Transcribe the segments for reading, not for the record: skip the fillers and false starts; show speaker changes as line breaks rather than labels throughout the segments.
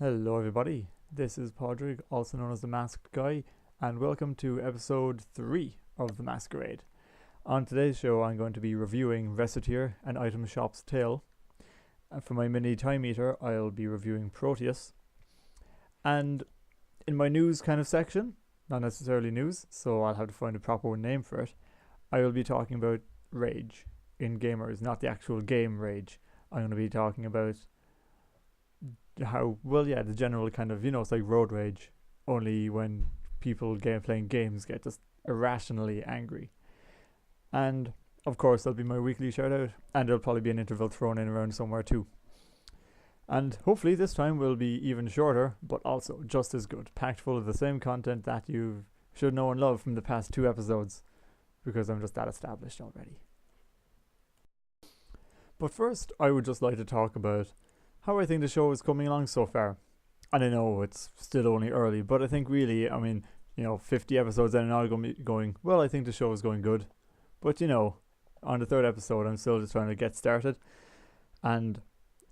Hello everybody, this is Podrick, also known as the Masked Guy, and welcome to episode 3 of the Masquerade. On today's show I'm going to be reviewing Recettear and Item Shop's Tale. And for my mini time eater I'll be reviewing Proteus. And in my news kind of section, not necessarily news, so I'll have to find a proper name for it, I will be talking about rage in gamers, not the actual game rage. I'm going to be talking about the general kind of, it's like road rage, only when people playing games get just irrationally angry. And of course there'll be my weekly shout out, and there'll probably be an interval thrown in around somewhere too. And hopefully this time will be even shorter, but also just as good, packed full of the same content that you should know and love from the past 2 episodes, because I'm just that established already. But first I would just like to talk about how I think the show is coming along so far. And I know it's still only early, but I think really, 50 episodes in and I'll be going, well, I think the show is going good. But, on the 3rd episode, I'm still just trying to get started. And,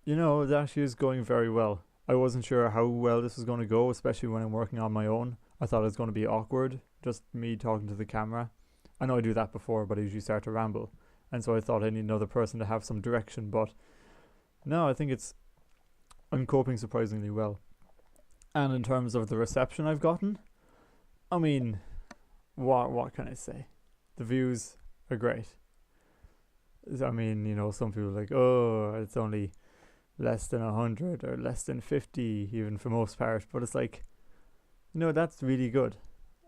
it actually is going very well. I wasn't sure how well this was going to go, especially when I'm working on my own. I thought it was going to be awkward, just me talking to the camera. I know I do that before, but I usually start to ramble. And so I thought I need another person to have some direction, but no, I think I'm coping surprisingly well. And in terms of the reception I've gotten, what can I say? The views are great. Some people are like, oh, it's only less than 100 or less than 50 even for most part, but it's like, that's really good.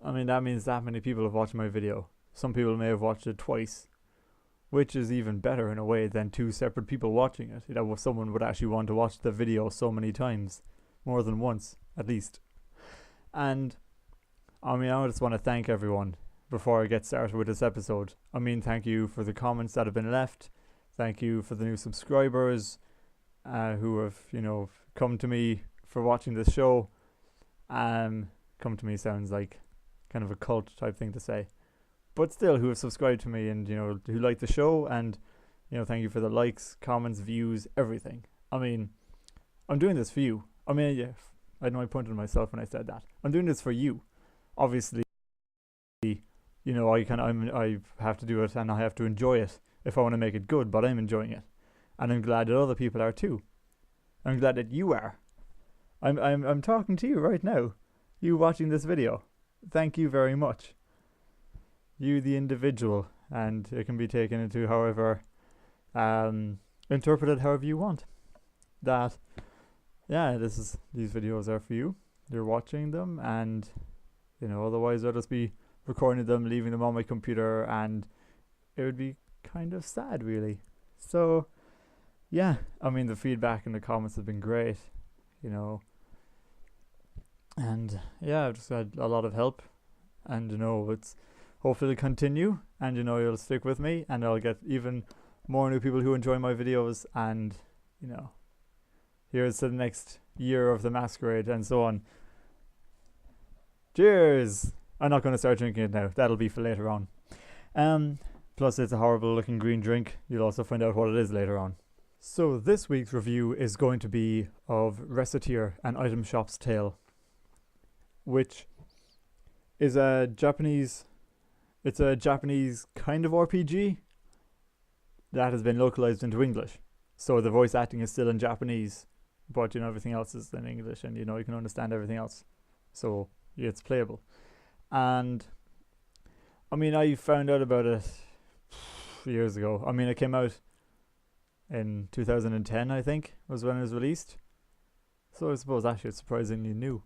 That means that many people have watched my video. Some people may have watched it twice, which is even better in a way than 2 separate people watching it. Someone would actually want to watch the video so many times, more than once at least. And I just want to thank everyone before I get started with this episode. Thank you for the comments that have been left. Thank you for the new subscribers who have come to me for watching this show. Come to me sounds like kind of a cult type thing to say, but still, who have subscribed to me and who like the show, and thank you for the likes, comments, views, everything. I'm doing this for you. I know I pointed at myself when I said that. I'm doing this for you. Obviously, I have to do it and I have to enjoy it if I want to make it good, but I'm enjoying it, and I'm glad that other people are too. I'm glad that you are. I'm talking to you right now. You watching this video. Thank you very much. You, the individual, and it can be taken into however, interpreted however you want. That, yeah, these videos are for you. You're watching them, and otherwise I'll just be recording them, leaving them on my computer, and it would be kind of sad, really. So, yeah, the feedback and the comments have been great, and yeah, I've just had a lot of help, and it's hopefully continue, and you'll stick with me, and I'll get even more new people who enjoy my videos, and here's to the next year of the Masquerade and so on. Cheers! I'm not going to start drinking it now, that'll be for later on. Plus it's a horrible looking green drink. You'll also find out what it is later on. So this week's review is going to be of Recettear and Item Shop's Tale, which is a Japanese kind of RPG that has been localized into English. So the voice acting is still in Japanese, but everything else is in English, and you can understand everything else. So it's playable. And I found out about it years ago. It came out in 2010, I think, was when it was released. So I suppose actually it's surprisingly new.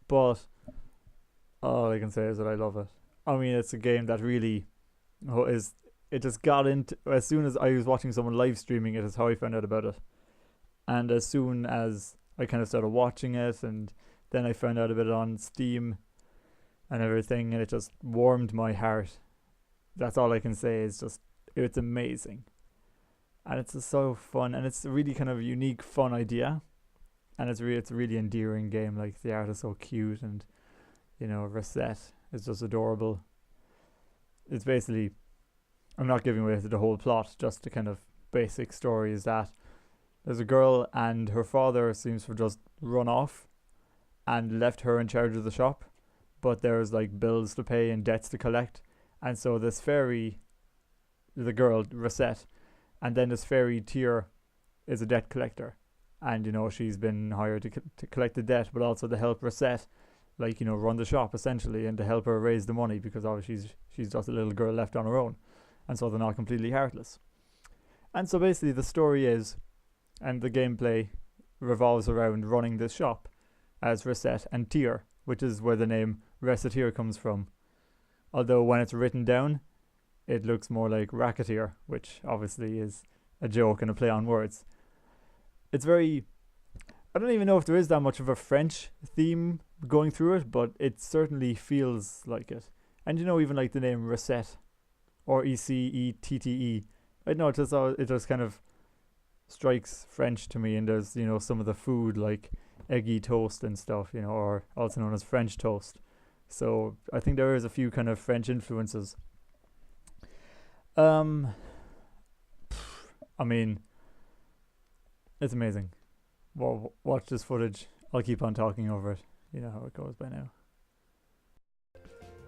But all I can say is that I love it. It's a game that really it just got into, as soon as I was watching someone live streaming it is how I found out about it. And as soon as I kind of started watching it, and then I found out about it on Steam and everything, and it just warmed my heart. That's all I can say, is just, it's amazing. And it's just so fun, and it's a really kind of unique, fun idea. And it's a really endearing game. Like, the art is so cute, and Recette is just adorable. It's basically, I'm not giving away the whole plot, just the kind of basic story is that there's a girl and her father seems to have just run off and left her in charge of the shop, but there's like bills to pay and debts to collect, and so this fairy, the girl Recette, and then this fairy Tear is a debt collector, and you know she's been hired to collect the debt, but also to help Recette, like, you know, run the shop essentially, and to help her raise the money, because obviously she's just a little girl left on her own, and so they're not completely heartless. And so basically the story is, and the gameplay revolves around running this shop as Recette and Tear, which is where the name Recettear comes from. Although when it's written down, it looks more like Racketeer, which obviously is a joke and a play on words. It's very... I don't even know if there is that much of a French theme going through it, but it certainly feels like it. And you know, even like the name Recette, or Ecette, I know it just kind of strikes French to me, and there's, you know, some of the food like eggy toast and stuff, you know, or also known as French toast. So I think there is a few kind of French influences. I mean, it's amazing. Well, watch this footage. I'll keep on talking over it. You know how it goes by now.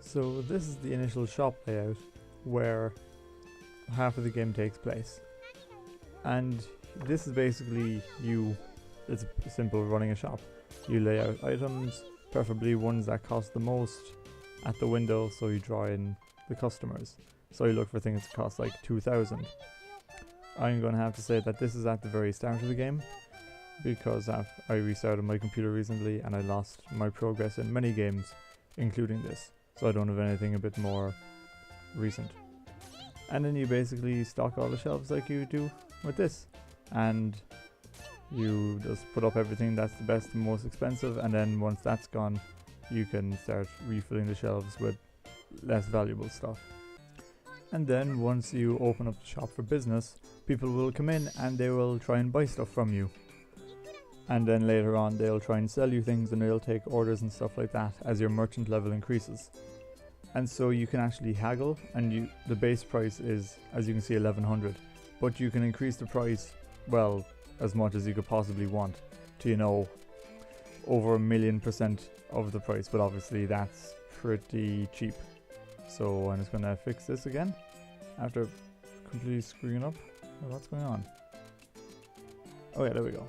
So this is the initial shop layout where half of the game takes place. And this is basically it's simple running a shop. You lay out items, preferably ones that cost the most, at the window, so you draw in the customers. So you look for things that cost like 2,000. I'm going to have to say that this is at the very start of the game, because I restarted my computer recently and I lost my progress in many games, including this. So I don't have anything a bit more recent. And then you basically stock all the shelves like you do with this. And you just put up everything that's the best and most expensive, and then once that's gone, you can start refilling the shelves with less valuable stuff. And then once you open up the shop for business, people will come in and they will try and buy stuff from you. And then later on they'll try and sell you things, and they'll take orders and stuff like that as your merchant level increases. And so you can actually haggle, and the base price is, as you can see, 1100, but you can increase the price, well, as much as you could possibly want, to, you know, over 1,000,000% of the price, but obviously that's pretty cheap. So I'm just going to fix this again after completely screwing up. What's going on? Oh yeah, there we go.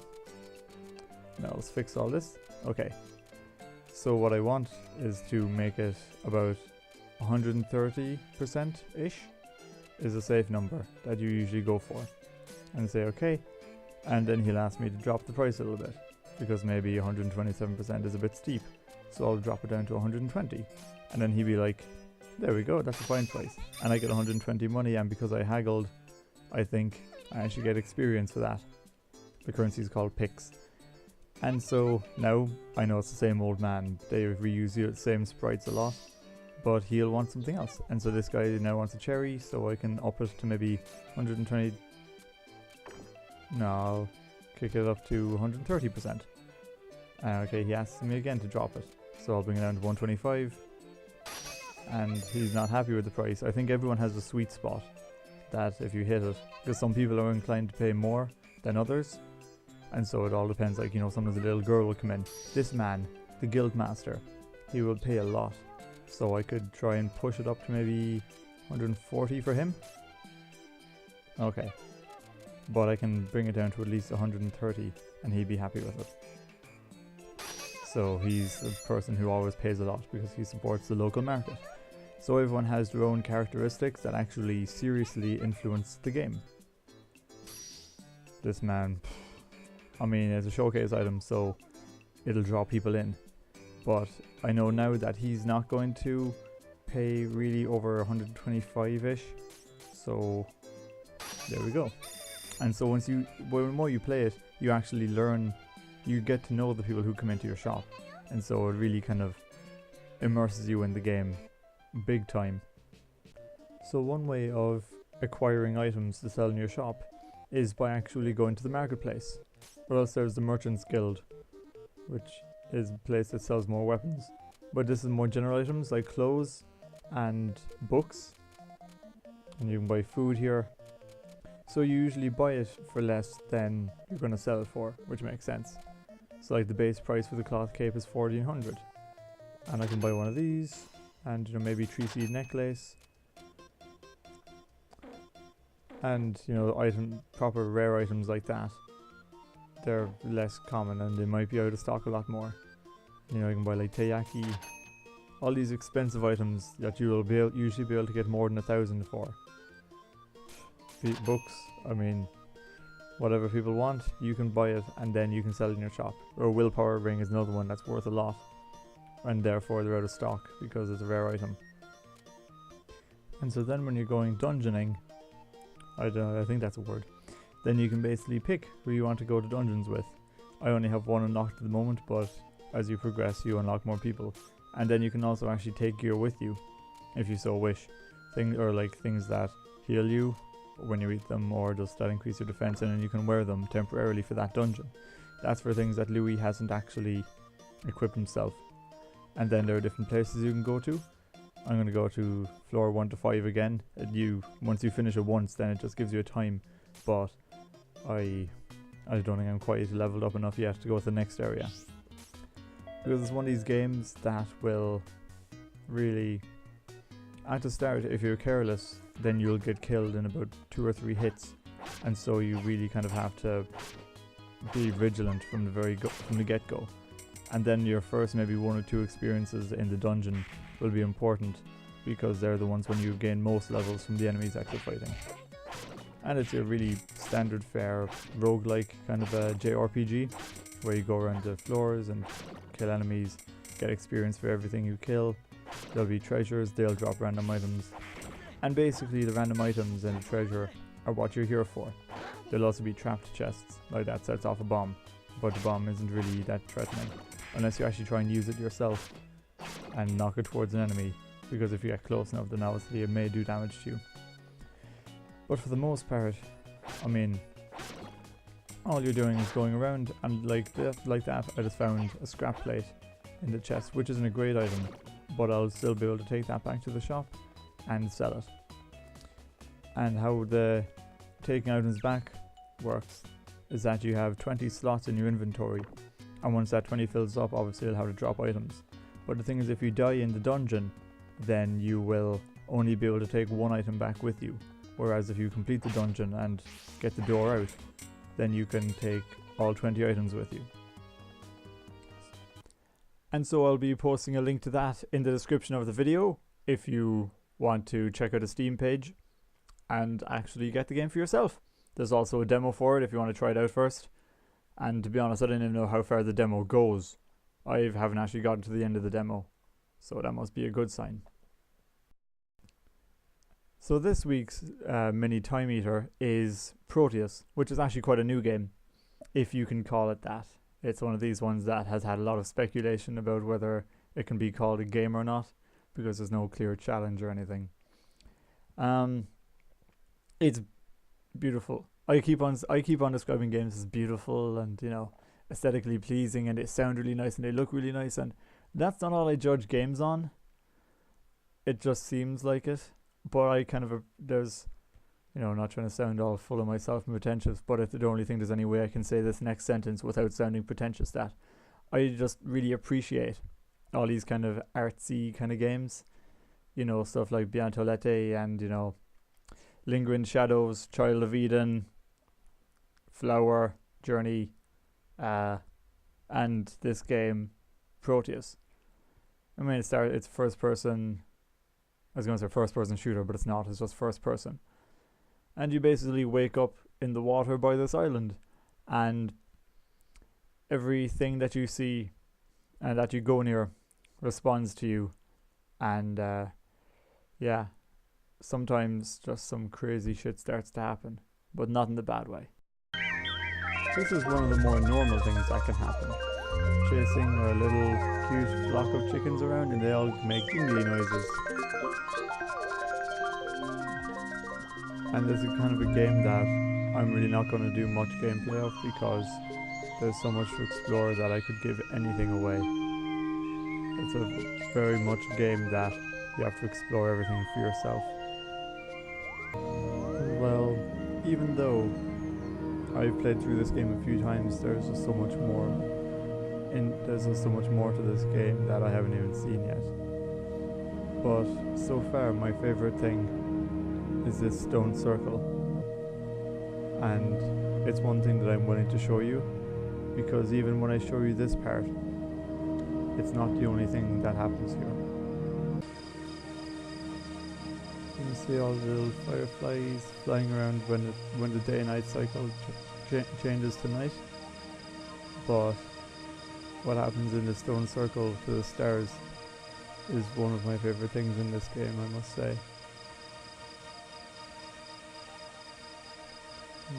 Now let's fix all this. Okay, so what I want is to make it about 130% ish is a safe number that you usually go for, and say okay, and then he'll ask me to drop the price a little bit, because maybe 127% is a bit steep, so I'll drop it down to 120, and then he'd be like, there we go, that's a fine price, and I get 120 money, and because I haggled, I think I actually get experience for that. The currency is called Pix. And so now I know it's the same old man, they reuse the same sprites a lot, but he'll want something else. And so this guy now wants a cherry, so I can up it to maybe 120. No, I'll kick it up to 130%. Okay, he asks me again to drop it, so I'll bring it down to 125. And he's not happy with the price. I think everyone has a sweet spot that if you hit it, because some people are inclined to pay more than others, and so it all depends. Like, you know, sometimes a little girl will come in. This man, the guild master, he will pay a lot, so I could try and push it up to maybe 140 for him. Okay, but I can bring it down to at least 130 and he'd be happy with it. So he's a person who always pays a lot because he supports the local market. So everyone has their own characteristics that actually seriously influence the game. This man, I mean, it's a showcase item, so it'll draw people in. But I know now that he's not going to pay really over 125-ish. So there we go. And so the more you play it, you actually learn, you get to know the people who come into your shop. And so it really kind of immerses you in the game big time. So one way of acquiring items to sell in your shop is by actually going to the marketplace. Or else there's the Merchants Guild, which is a place that sells more weapons. But this is more general items like clothes and books. And you can buy food here. So you usually buy it for less than you're going to sell it for, which makes sense. So like the base price for the cloth cape is 1400, and I can buy one of these, and you know, maybe 3-seed necklace, and you know, proper rare items like that. They're less common and they might be out of stock a lot more. You know, you can buy like teiyaki, all these expensive items that you will usually be able to get more than 1,000 for. Books, I mean, whatever people want, you can buy it and then you can sell it in your shop. Or willpower ring is another one that's worth a lot, and therefore they're out of stock because it's a rare item. And so then when you're going dungeoning, I think that's a word, then you can basically pick who you want to go to dungeons with. I only have one unlocked at the moment, but as you progress you unlock more people. And then you can also actually take gear with you, if you so wish. Things that heal you when you eat them, or just that increase your defense, and then you can wear them temporarily for that dungeon. That's for things that Louis hasn't actually equipped himself. And then there are different places you can go to. I'm going to go to floor 1 to 5 again. Once you finish it once, then it just gives you a time, but I don't think I'm quite leveled up enough yet to go to the next area. Because it's one of these games that will really, at the start, if you're careless, then you'll get killed in about 2 or 3 hits, and so you really kind of have to be vigilant from the get-go. And then your first maybe 1 or 2 experiences in the dungeon will be important, because they're the ones when you gain most levels from the enemies that you're fighting. And it's a really standard fare roguelike kind of a JRPG, where you go around the floors and kill enemies, get experience for everything you kill. There'll be treasures, they'll drop random items, and basically the random items and the treasure are what you're here for. There'll also be trapped chests, like that sets off a bomb, but the bomb isn't really that threatening, unless you actually try and use it yourself and knock it towards an enemy, because if you get close enough then obviously it may do damage to you. But for the most part, I mean, all you're doing is going around, and like that I just found a scrap plate in the chest, which isn't a great item, but I'll still be able to take that back to the shop and sell it. And how the taking items back works is that you have 20 slots in your inventory, and once that 20 fills up, obviously you'll have to drop items. But the thing is, if you die in the dungeon, then you will only be able to take 1 item back with you, whereas if you complete the dungeon and get the door out, then you can take all 20 items with you. And so I'll be posting a link to that in the description of the video if you want to check out a Steam page and actually get the game for yourself. There's also a demo for it if you want to try it out first. And to be honest, I didn't even know how far the demo goes. I haven't actually gotten to the end of the demo, so that must be a good sign. So this week's mini time eater is Proteus, which is actually quite a new game, if you can call it that. It's one of these ones that has had a lot of speculation about whether it can be called a game or not, because there's no clear challenge or anything. It's beautiful. I keep on describing games as beautiful and, you know, aesthetically pleasing, and they sound really nice and they look really nice, and that's not all I judge games on. It just seems like it. But I kind of, there's, you know, not trying to sound all full of myself and pretentious, but if I don't really think there's any way I can say this next sentence without sounding pretentious, that I just really appreciate all these kind of artsy kind of games, you know, stuff like Bientolete and, you know, Lingering Shadows, Child of Eden, Flower, Journey, and this game, Proteus. I mean, it's first person. I was going to say first person shooter, but it's not, it's just first person. And you basically wake up in the water by this island, and everything that you see and that you go near responds to you. And yeah, sometimes just some crazy shit starts to happen, but not in the bad way. This is one of the more normal things that can happen. Chasing a little cute flock of chickens around, and they all make jingly noises. And this is kind of a game that I'm really not going to do much gameplay of, because there's so much to explore that I could give anything away. It's a very much game that you have to explore everything for yourself. Well, even though I've played through this game a few times, there's just so much more there's just so much more to this game that I haven't even seen yet. But so far, my favorite thing is this stone circle, and it's one thing that I'm willing to show you, because even when I show you this part, it's not the only thing that happens here. You can see all the little fireflies flying around when the day-night cycle changes to night. But what happens in the stone circle to the stars is one of my favorite things in this game, I must say.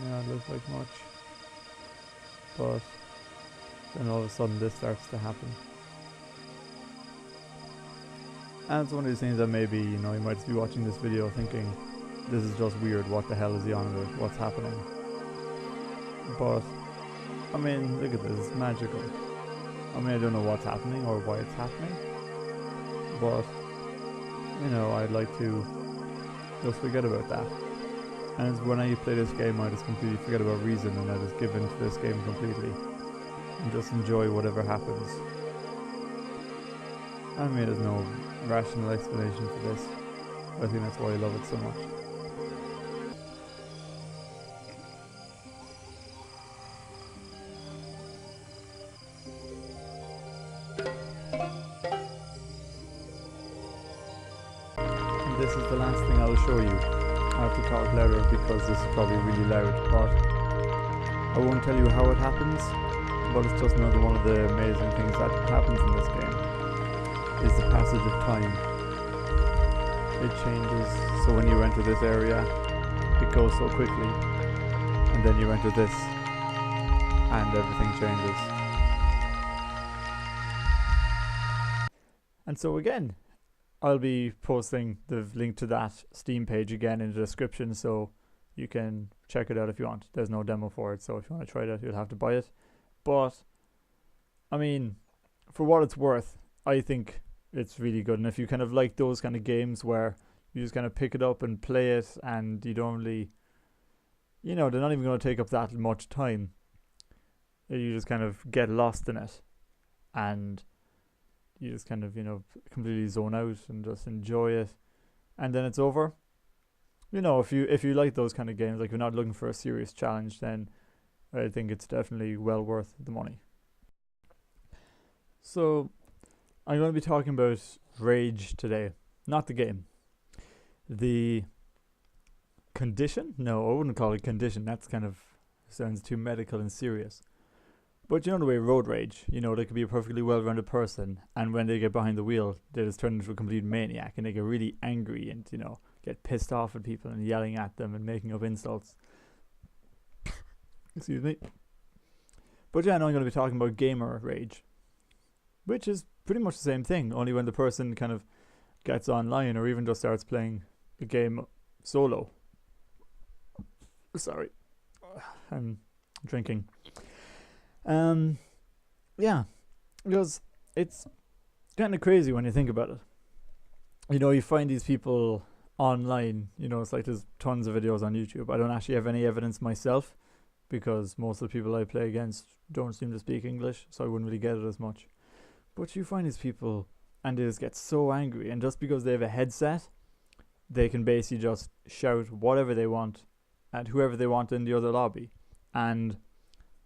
Yeah, it looks like much, but then all of a sudden this starts to happen. And it's one of these things that maybe, you know, you might just be watching this video thinking, this is just weird, what the hell is he on about, what's happening? But, I mean, look at this, it's magical. I mean, I don't know what's happening or why it's happening, but, you know, I'd like to just forget about that. And when I play this game, I just completely forget about reason, and I just give into this game completely and just enjoy whatever happens. I mean, there's no rational explanation for this. I think that's why I love it so much. And this is the last thing I'll show you. I have to talk louder because this is probably really loud, but I won't tell you how it happens, but it's just another one of the amazing things that happens in this game, is the passage of time. It changes, so when you enter this area, it goes so quickly, and then you enter this, and everything changes. And so again, I'll be posting the link to that Steam page again in the description, so you can check it out if you want. There's no demo for it, so if you want to try it out, you'll have to buy it. But, I mean, for what it's worth, I think it's really good. And if you kind of like those kind of games where you just kind of pick it up and play it, and you don't really, you know, they're not even going to take up that much time. You just kind of get lost in it, and you just kind of, you know, completely zone out and just enjoy it, and then it's over. You know, if you like those kind of games, like you're not looking for a serious challenge, then I think it's definitely well worth the money. So I'm going to be talking about Rage today, not the game. The condition? No, I wouldn't call it condition. That's kind of sounds too medical and serious. But you know the way road rage, you know, they could be a perfectly well-rounded person, and when they get behind the wheel, they just turn into a complete maniac, and they get really angry and, you know, get pissed off at people and yelling at them and making up insults. Excuse me. But yeah, now I'm going to be talking about gamer rage, which is pretty much the same thing, only when the person kind of gets online or even just starts playing a game solo. Sorry, I'm drinking. Yeah, because it's kind of crazy when you think about it. You know, you find these people online, you know, it's like there's tons of videos on YouTube. I don't actually have any evidence myself, because most of the people I play against don't seem to speak English, so I wouldn't really get it as much. But you find these people, and they just get so angry, and just because they have a headset, they can basically just shout whatever they want at whoever they want in the other lobby. And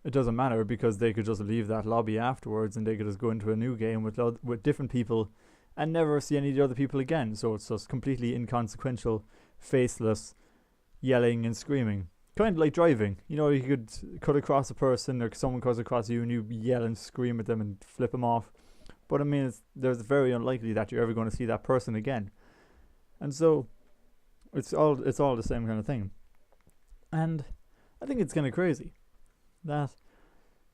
it doesn't matter, because they could just leave that lobby afterwards, and they could just go into a new game with different people and never see any of the other people again. So it's just completely inconsequential, faceless yelling and screaming. Kind of like driving. You know, you could cut across a person, or someone cuts across you, and you yell and scream at them and flip them off. But I mean, there's very unlikely that you're ever going to see that person again. And so it's all the same kind of thing. And I think it's kind of crazy that,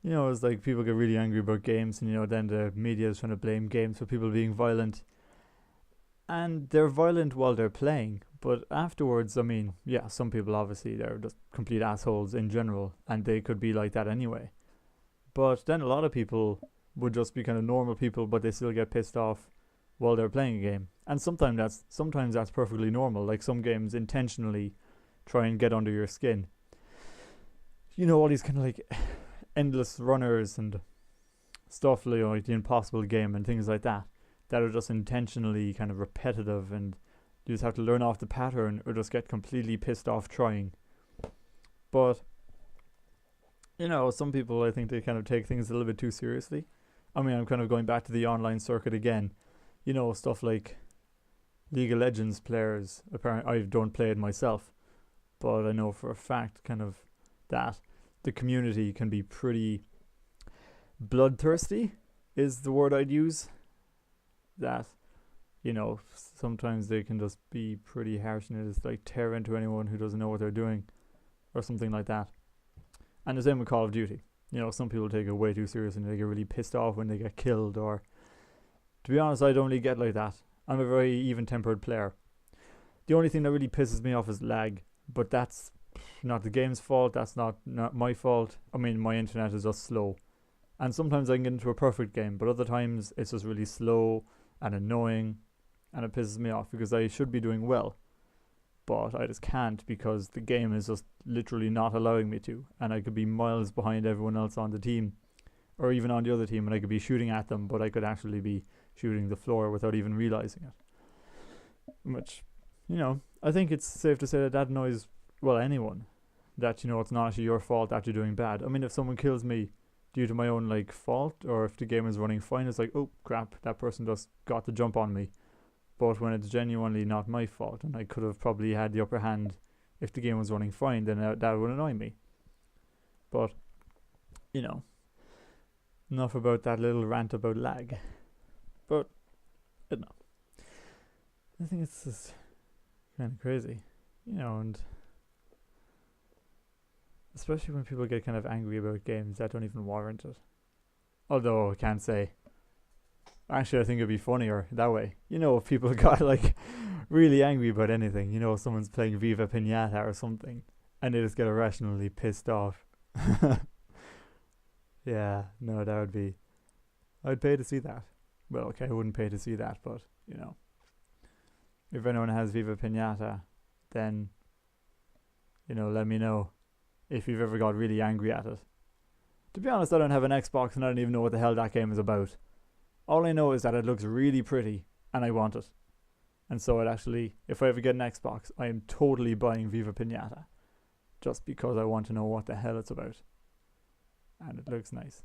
you know, it's like people get really angry about games, and, you know, then the media is trying to blame games for people being violent. And they're violent while they're playing, but afterwards, I mean, yeah, some people obviously, they're just complete assholes in general, and they could be like that anyway. But then a lot of people would just be kind of normal people, but they still get pissed off while they're playing a game. And sometimes that's perfectly normal. Like, some games intentionally try and get under your skin. You know, all these kind of like endless runners and stuff like the Impossible Game and things like that are just intentionally kind of repetitive, and you just have to learn off the pattern or just get completely pissed off trying. But some people, I think they kind of take things a little bit too seriously. I mean, I'm kind of going back to the online circuit again. Stuff like League of Legends players. Apparently, I don't play it myself, but I know for a fact kind of that the community can be pretty bloodthirsty, is the word I'd use. That, sometimes they can just be pretty harsh and just like tear into anyone who doesn't know what they're doing or something like that. And the same with Call of Duty. Some people take it way too serious and they get really pissed off when they get killed, or to be honest, I don't really get like that. I'm a very even-tempered player. The only thing that really pisses me off is lag, but that's not the game's fault, that's not my fault. I mean, my internet is just slow. And sometimes I can get into a perfect game, but other times it's just really slow and annoying, and it pisses me off because I should be doing well. But I just can't because the game is just literally not allowing me to. And I could be miles behind everyone else on the team, or even on the other team, and I could be shooting at them, but I could actually be shooting the floor without even realizing it. Which, I think it's safe to say that annoys, anyone. That, it's not actually your fault that you're doing bad. I mean, if someone kills me due to my own, fault, or if the game is running fine, it's like, oh, crap, that person just got the jump on me. But when it's genuinely not my fault, and I could have probably had the upper hand if the game was running fine, then that would annoy me. But, enough about that little rant about lag. But, I don't know. I think it's just kind of crazy, and especially when people get kind of angry about games that don't even warrant it. Although, I can't say. Actually, I think it'd be funnier that way. If people got really angry about anything, someone's playing Viva Pinata or something, and they just get irrationally pissed off. Yeah, no, that would be. I'd pay to see that. Well, okay, I wouldn't pay to see that, but if anyone has Viva Pinata, then let me know if you've ever got really angry at it. To be honest, I don't have an Xbox and I don't even know what the hell that game is about. All I know is that it looks really pretty and I want it. And so if I ever get an Xbox, I am totally buying Viva Pinata. Just because I want to know what the hell it's about. And it looks nice.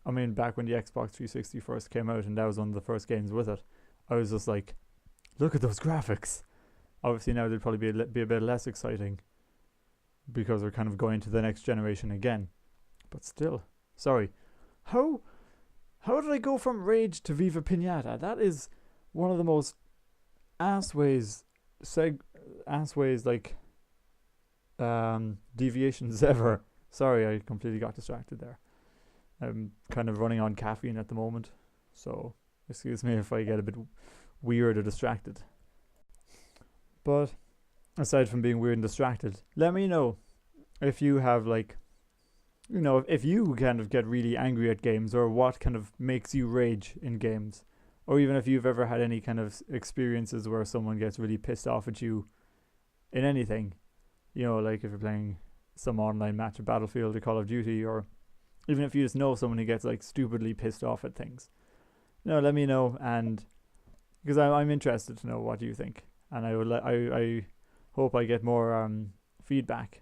I mean, back when the Xbox 360 first came out and that was one of the first games with it, I was just like, look at those graphics. Obviously now they'd probably be a bit less exciting because we're kind of going to the next generation again. But still, sorry. How did I go from Rage to Viva Pinata? That is one of the most assways deviations ever. Sorry, I completely got distracted there. I'm kind of running on caffeine at the moment, so excuse me if I get a bit weird or distracted. But aside from being weird and distracted, let me know if you have if you kind of get really angry at games, or what kind of makes you rage in games, or even if you've ever had any kind of experiences where someone gets really pissed off at you in anything, if you're playing some online match of Battlefield or Call of Duty, or even if you just know someone who gets stupidly pissed off at things, let me know, and because I'm interested to know what you think, and I hope I get more feedback.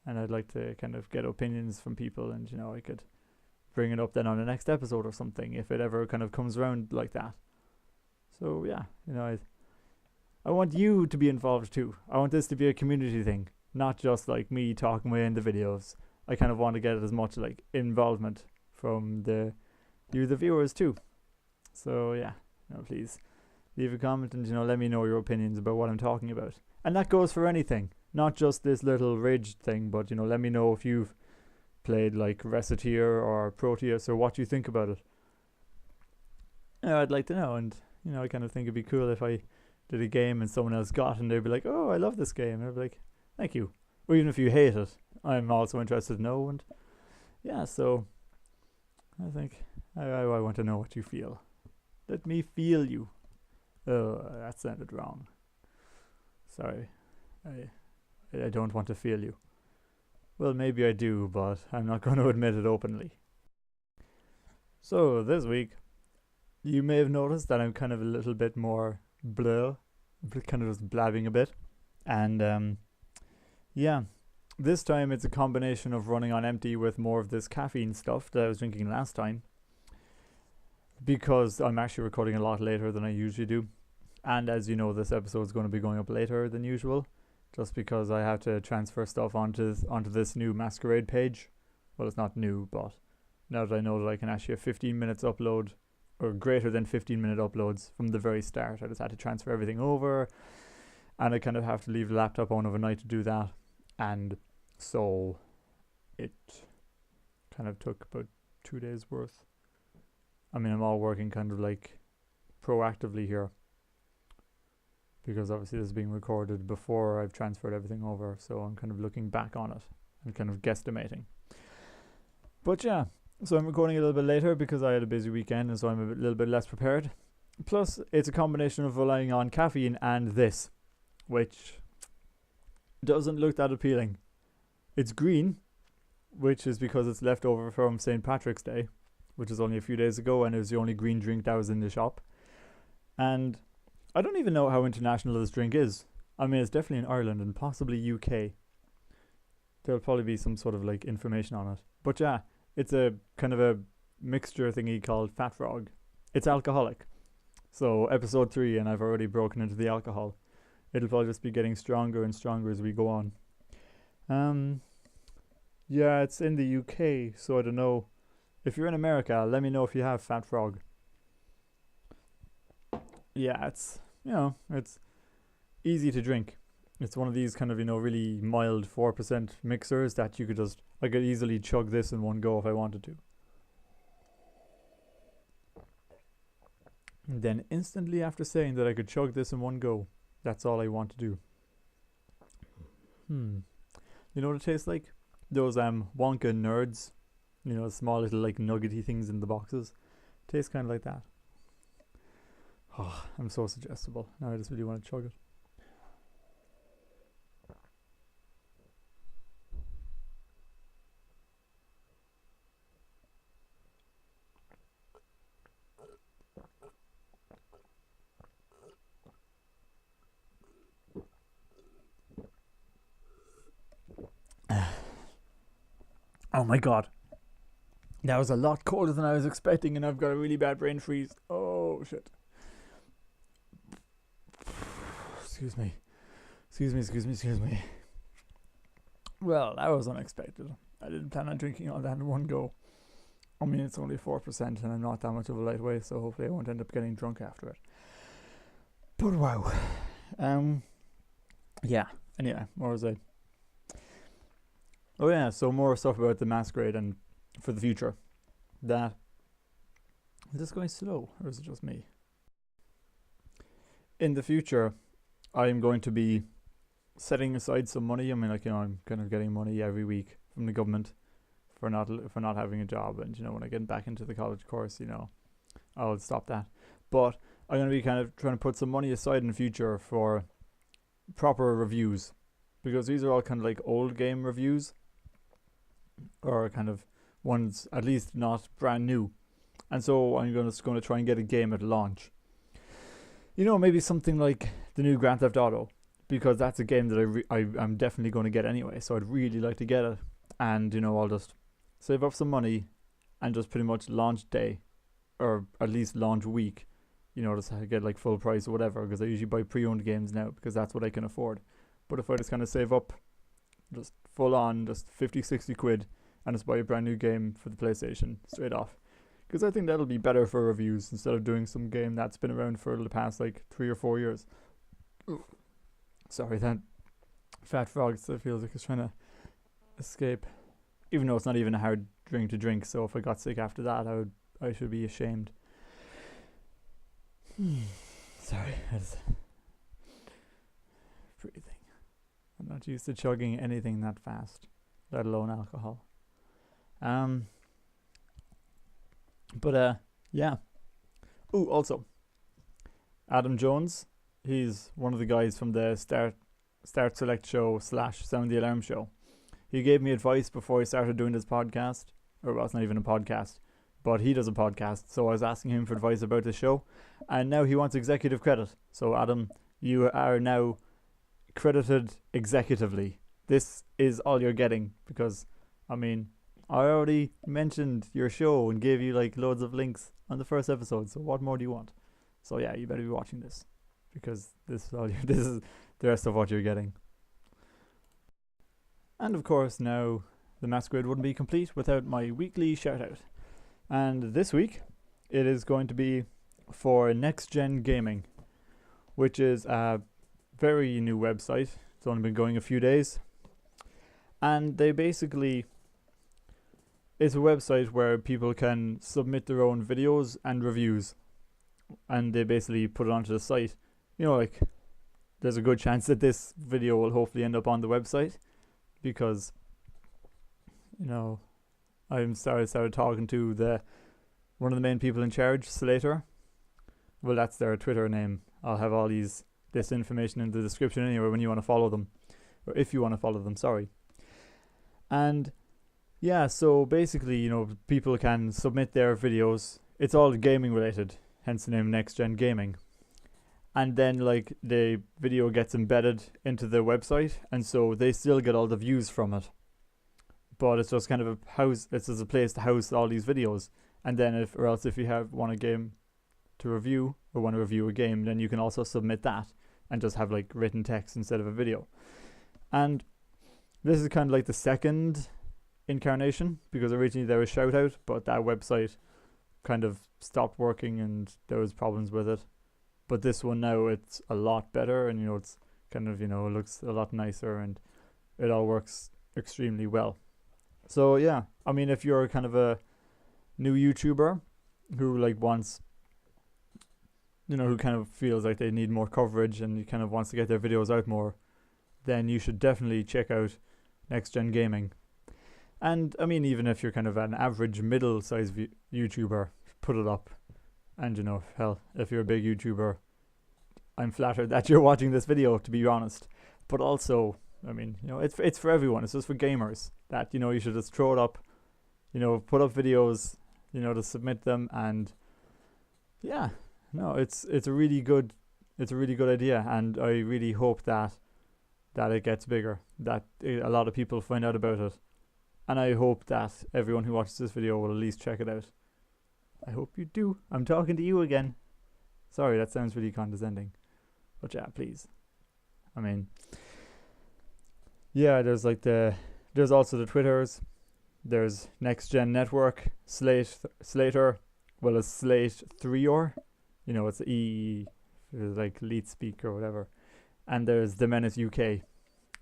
And I'd like to kind of get opinions from people, and I could bring it up then on the next episode or something if it ever kind of comes around like that. So yeah, I want you to be involved too. I want this to be a community thing, not just me talking away in the videos. I kind of want to get as much involvement from the viewers too. So yeah, please leave a comment and let me know your opinions about what I'm talking about. And that goes for anything. Not just this little Rage thing, but let me know if you've played Recettear or Proteus, or what you think about it. I'd like to know, and I kind of think it'd be cool if I did a game and someone else got, and they'd be like, "Oh, I love this game," and I'd be like, "Thank you." Or even if you hate it, I'm also interested to know, and yeah, so I think I want to know what you feel. Let me feel you. Oh, that sounded wrong. Sorry. I don't want to feel you. Well, maybe I do, but I'm not going to admit it openly. So this week, you may have noticed that I'm kind of a little bit more blur, kind of just blabbing a bit. And yeah, this time it's a combination of running on empty with more of this caffeine stuff that I was drinking last time. Because I'm actually recording a lot later than I usually do. And as you know, this episode is going to be going up later than usual. Just because I have to transfer stuff onto this new Masquerade page. Well, it's not new, but now that I know that I can actually have 15 minutes upload, or greater than 15-minute uploads from the very start, I just had to transfer everything over, and I kind of have to leave the laptop on overnight to do that, and so it kind of took about 2 days worth. I mean, I'm all working kind of like proactively here, because obviously this is being recorded before I've transferred everything over, so I'm kind of looking back on it and kind of guesstimating. But yeah, so I'm recording a little bit later because I had a busy weekend, and so I'm a little bit less prepared. Plus, it's a combination of relying on caffeine and this, which doesn't look that appealing. It's green, which is because it's left over from St. Patrick's Day, which is only a few days ago, and it was the only green drink that was in the shop. And I don't even know how international this drink is. I mean, it's definitely in Ireland and possibly UK. There'll probably be some sort of like information on it. But yeah, it's a kind of a mixture thingy called Fat Frog. It's alcoholic. So episode 3, and I've already broken into the alcohol. It'll probably just be getting stronger and stronger as we go on. Yeah, it's in the UK, so I don't know. If you're in America, let me know if you have Fat Frog. Yeah, it's easy to drink. It's one of these kind of, really mild 4% mixers that I could easily chug this in one go if I wanted to. And then instantly after saying that I could chug this in one go, that's all I want to do. You know what it tastes like? Those Wonka nerds. Small little like nuggety things in the boxes. Tastes kind of like that. Oh, I'm so suggestible. Now I just really want to chug it. Oh my god. That was a lot colder than I was expecting, and I've got a really bad brain freeze. Oh shit. Excuse me. Well, that was unexpected. I didn't plan on drinking all that in one go. I mean, it's only 4% and I'm not that much of a lightweight, so hopefully I won't end up getting drunk after it. But wow. Yeah. Anyway, what was I? Oh yeah, so more stuff about the Masquerade and for the future. Is this going slow, or is it just me? In the future, I'm going to be setting aside some money. I mean, I'm kind of getting money every week from the government for not having a job, and when I get back into the college course, I'll stop that. But I'm going to be kind of trying to put some money aside in the future for proper reviews, because these are all kind of like old game reviews, or kind of ones at least not brand new. And so I'm going to try and get a game at launch. Maybe something like the new Grand Theft Auto, because that's a game that I'm definitely going to get anyway. So I'd really like to get it, and I'll just save up some money and just pretty much launch day, or at least launch week. Just get like full price or whatever, because I usually buy pre-owned games now because that's what I can afford. But if I just kind of save up, just full on, just 50-60 quid, and just buy a brand new game for the PlayStation straight off. Because I think that'll be better for reviews instead of doing some game that's been around for the past like 3 or 4 years. Sorry, that Fat Frog still feels like it's trying to escape. Even though it's not even a hard drink to drink, so if I got sick after that, I should be ashamed. Sorry, that's breathing. I'm not used to chugging anything that fast, let alone alcohol. But yeah. Ooh, also, Adam Jones, he's one of the guys from the Start Select show / Sound the Alarm show. He gave me advice before he started doing this podcast, or well, it's not even a podcast. but he does a podcast, so I was asking him for advice about the show, and now he wants executive credit. So Adam, you are now credited executively. This is all you're getting, because I mean, I already mentioned your show and gave you like loads of links on the first episode, so what more do you want? So yeah, you better be watching this, because this is the rest of what you're getting. And of course, now the Masquerade wouldn't be complete without my weekly shout out. And this week, it is going to be for Nxtgen Gaming, which is a very new website. It's only been going a few days. And they basically, it's a website where people can submit their own videos and reviews. And they basically put it onto the site. You know, like, there's a good chance that this video will hopefully end up on the website, because, you know, I started talking to one of the main people in charge, Slater. Well, that's their Twitter name. I'll have all this information in the description anyway when you want to follow them, or if you want to follow them, sorry. And yeah, so basically, you know, people can submit their videos. It's all gaming related, hence the name Nxtgen Gaming. And then like the video gets embedded into the website, and so they still get all the views from it. But it's just kind of a house. It's just a place to house all these videos. And then if you want a game to review, or want to review a game, then you can also submit that and just have like written text instead of a video. And this is kind of like the second incarnation, because originally there was Shoutout, but that website kind of stopped working and there was problems with it. But this one now, it's a lot better, and you know, it's kind of, you know, it looks a lot nicer and it all works extremely well. So yeah, I mean, if you're kind of a new YouTuber who like wants, you know, who kind of feels like they need more coverage and kind of wants to get their videos out more, then you should definitely check out Nxtgen Gaming. And I mean, even if you're kind of an average middle-sized YouTuber, put it up. And you know, hell, if you're a big YouTuber, I'm flattered that you're watching this video, to be honest. But also, I mean, you know, it's for everyone. It's just for gamers that, you know, you should just throw it up, you know, put up videos, you know, to submit them. And yeah, no, it's a really good idea, and I really hope that it gets bigger, that a lot of people find out about it, and I hope that everyone who watches this video will at least check it out. I hope you do. I'm talking to you again. Sorry, that sounds really condescending, but yeah, please. I mean, yeah, there's also the Twitters. There's Nxtgen Network, Slater, well, it's Slate3or, you know, it's like Lead Speak or whatever. And there's The Menace UK,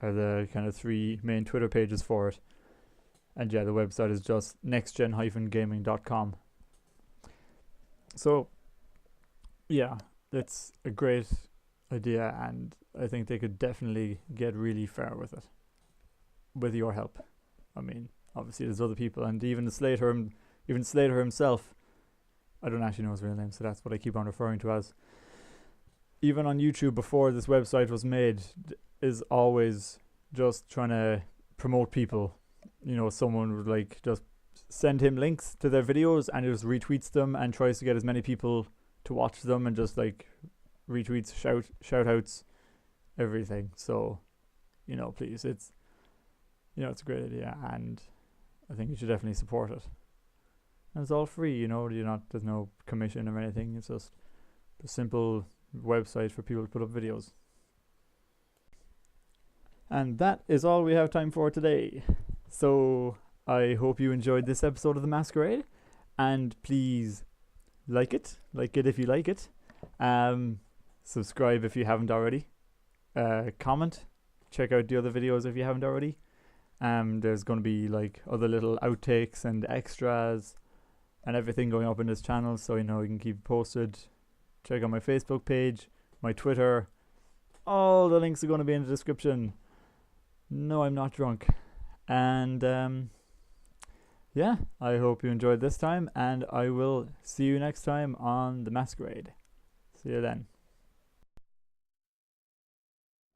are the kind of three main Twitter pages for it. And yeah, the website is just nxtgen-gaming.com. So yeah, it's a great idea, and I think they could definitely get really far with it, with your help. I mean, obviously there's other people, and even Slater himself, I don't actually know his real name, so that's what I keep on referring to as. Even on YouTube, before this website was made, is always just trying to promote people. You know, someone would like just send him links to their videos, and he just retweets them and tries to get as many people to watch them, and just like retweets, shout outs, everything. So, you know, please, it's a great idea, and I think you should definitely support it. And it's all free, you know, there's no commission or anything. It's just a simple website for people to put up videos. And that is all we have time for today. So I hope you enjoyed this episode of The Masquerade, and please like it if you like it. Subscribe if you haven't already. Comment. Check out the other videos if you haven't already. There's going to be like other little outtakes and extras and everything going up in this channel, so you know you can keep posted. Check out my Facebook page, my Twitter. All the links are going to be in the description. No, I'm not drunk. And yeah, I hope you enjoyed this time, and I will see you next time on The Masquerade. See you then.